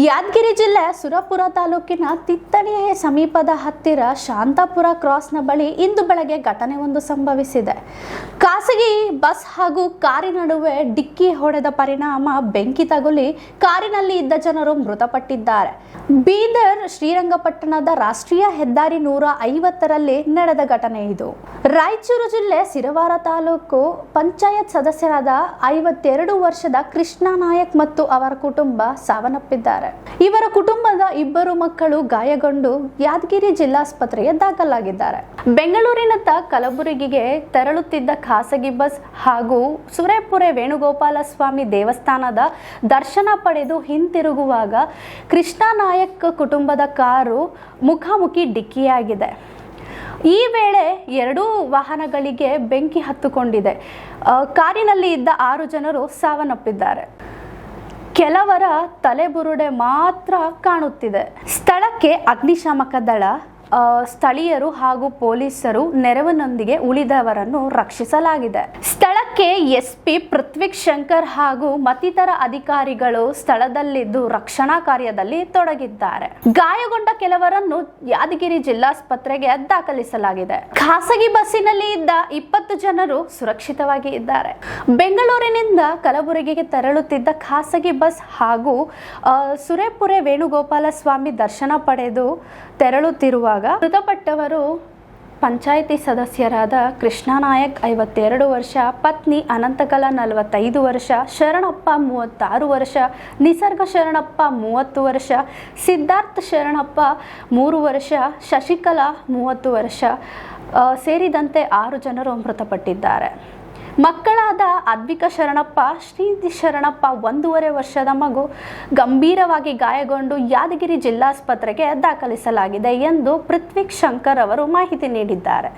ಯಾದಗಿರಿ ಜಿಲ್ಲೆ ಸುರಪುರ ತಾಲೂಕಿನ ತಿತ್ತಣಿಯ ಸಮೀಪದ ಹತ್ತಿರ ಶಾಂತಾಪುರ ಕ್ರಾಸ್ನ ಬಳಿ ಇಂದು ಬೆಳಗ್ಗೆ ಘಟನೆಯೊಂದು ಸಂಭವಿಸಿದೆ. ಖಾಸಗಿ ಬಸ್ ಹಾಗೂ ಕಾರಿನ ನಡುವೆ ಡಿಕ್ಕಿ ಹೊಡೆದ ಪರಿಣಾಮ ಬೆಂಕಿ ತಗುಲಿ ಕಾರಿನಲ್ಲಿ ಇದ್ದ ಜನರು ಮೃತಪಟ್ಟಿದ್ದಾರೆ. ಬೀದರ್ ಶ್ರೀರಂಗಪಟ್ಟಣದ ರಾಷ್ಟ್ರೀಯ ಹೆದ್ದಾರಿ 150ರಲ್ಲಿ ನಡೆದ ಘಟನೆ ಇದು. ರಾಯಚೂರು ಜಿಲ್ಲೆ ಸಿರವಾರ ತಾಲೂಕು ಪಂಚಾಯತ್ ಸದಸ್ಯರಾದ 52 ವರ್ಷದ ಕೃಷ್ಣ ನಾಯಕ್ ಮತ್ತು ಅವರ ಕುಟುಂಬ ಸಾವನ್ನಪ್ಪಿದ್ದಾರೆ. ಇವರ ಕುಟುಂಬದ ಇಬ್ಬರು ಮಕ್ಕಳು ಗಾಯಗೊಂಡು ಯಾದಗಿರಿ ಜಿಲ್ಲಾಸ್ಪತ್ರೆಗೆ ದಾಖಲಾಗಿದ್ದಾರೆ. ಬೆಂಗಳೂರಿನತ್ತ ಕಲಬುರಗಿಗೆ ತೆರಳುತ್ತಿದ್ದ ಖಾಸಗಿ ಬಸ್ ಹಾಗೂ ಸುರೇಪುರ ವೇಣುಗೋಪಾಲ ಸ್ವಾಮಿ ದೇವಸ್ಥಾನದ ದರ್ಶನ ಪಡೆದು ಹಿಂತಿರುಗುವಾಗ ಕೃಷ್ಣ ನಾಯಕ್ ಕುಟುಂಬದ ಕಾರು ಮುಖಾಮುಖಿ ಡಿಕ್ಕಿಯಾಗಿದೆ. ಈ ವೇಳೆ ಎರಡೂ ವಾಹನಗಳಿಗೆ ಬೆಂಕಿ ಹತ್ತಿಕೊಂಡಿದೆ. ಕಾರಿನಲ್ಲಿ ಇದ್ದ 6 ಜನರು ಸಾವನ್ನಪ್ಪಿದ್ದಾರೆ. ಕೆಲವರ ತಲೆಬುರುಡೆ ಮಾತ್ರ ಕಾಣುತ್ತಿದೆ. ಸ್ಥಳಕ್ಕೆ ಅಗ್ನಿಶಾಮಕ ದಳ, ಸ್ಥಳೀಯರು ಹಾಗೂ ಪೊಲೀಸರು ನೆರವಿನೊಂದಿಗೆ ಉಳಿದವರನ್ನು ರಕ್ಷಿಸಲಾಗಿದೆ. ಸ್ಥಳಕ್ಕೆ ಎಸ್ಪಿ ಪೃಥ್ವಿ ಶಂಕರ್ ಹಾಗೂ ಮತ್ತಿತರ ಅಧಿಕಾರಿಗಳು ಸ್ಥಳದಲ್ಲಿದ್ದು ರಕ್ಷಣಾ ಕಾರ್ಯದಲ್ಲಿ ತೊಡಗಿದ್ದಾರೆ. ಗಾಯಗೊಂಡ ಕೆಲವರನ್ನು ಯಾದಗಿರಿ ಜಿಲ್ಲಾಸ್ಪತ್ರೆಗೆ ದಾಖಲಿಸಲಾಗಿದೆ. ಖಾಸಗಿ ಬಸ್ಸಿನಲ್ಲಿ ಇದ್ದ 20 ಜನರು ಸುರಕ್ಷಿತವಾಗಿ ಇದ್ದಾರೆ. ಬೆಂಗಳೂರಿನಿಂದ ಕಲಬುರಗಿಗೆ ತೆರಳುತ್ತಿದ್ದ ಖಾಸಗಿ ಬಸ್ ಹಾಗೂ ಸುರೇಪುರ ವೇಣುಗೋಪಾಲ ಸ್ವಾಮಿ ದರ್ಶನ ಪಡೆದು ತೆರಳುತ್ತಿರುವಾಗ ಮೃತಪಟ್ಟವರು ಪಂಚಾಯಿತಿ ಸದಸ್ಯರಾದ ಕೃಷ್ಣ ನಾಯಕ್ 52 ವರ್ಷ, ಪತ್ನಿ ಅನಂತಕಲ 45 ವರ್ಷ, ಶರಣಪ್ಪ 36 ವರ್ಷ, ನಿಸರ್ಗ ಶರಣಪ್ಪ 30 ವರ್ಷ, ಸಿದ್ಧಾರ್ಥ ಶರಣಪ್ಪ 3 ವರ್ಷ, ಶಶಿಕಲಾ 30 ವರ್ಷ ಸೇರಿದಂತೆ 6 ಜನರು ಮೃತಪಟ್ಟಿದ್ದಾರೆ. ಮಕ್ಕಳಾದ ಅದ್ವಿಕಾ ಶರಣಪ್ಪ, ಶ್ರೀಧಿ ಶರಣಪ್ಪ 1.5 ವರ್ಷದ ಮಗು ಗಂಭೀರವಾಗಿ ಗಾಯಗೊಂಡು ಯಾದಗಿರಿ ಜಿಲ್ಲಾಸ್ಪತ್ರೆಗೆ ದಾಖಲಿಸಲಾಗಿದೆ ಎಂದು ಪೃಥ್ವಿ ಶಂಕರ್ ಅವರು ಮಾಹಿತಿ ನೀಡಿದ್ದಾರೆ.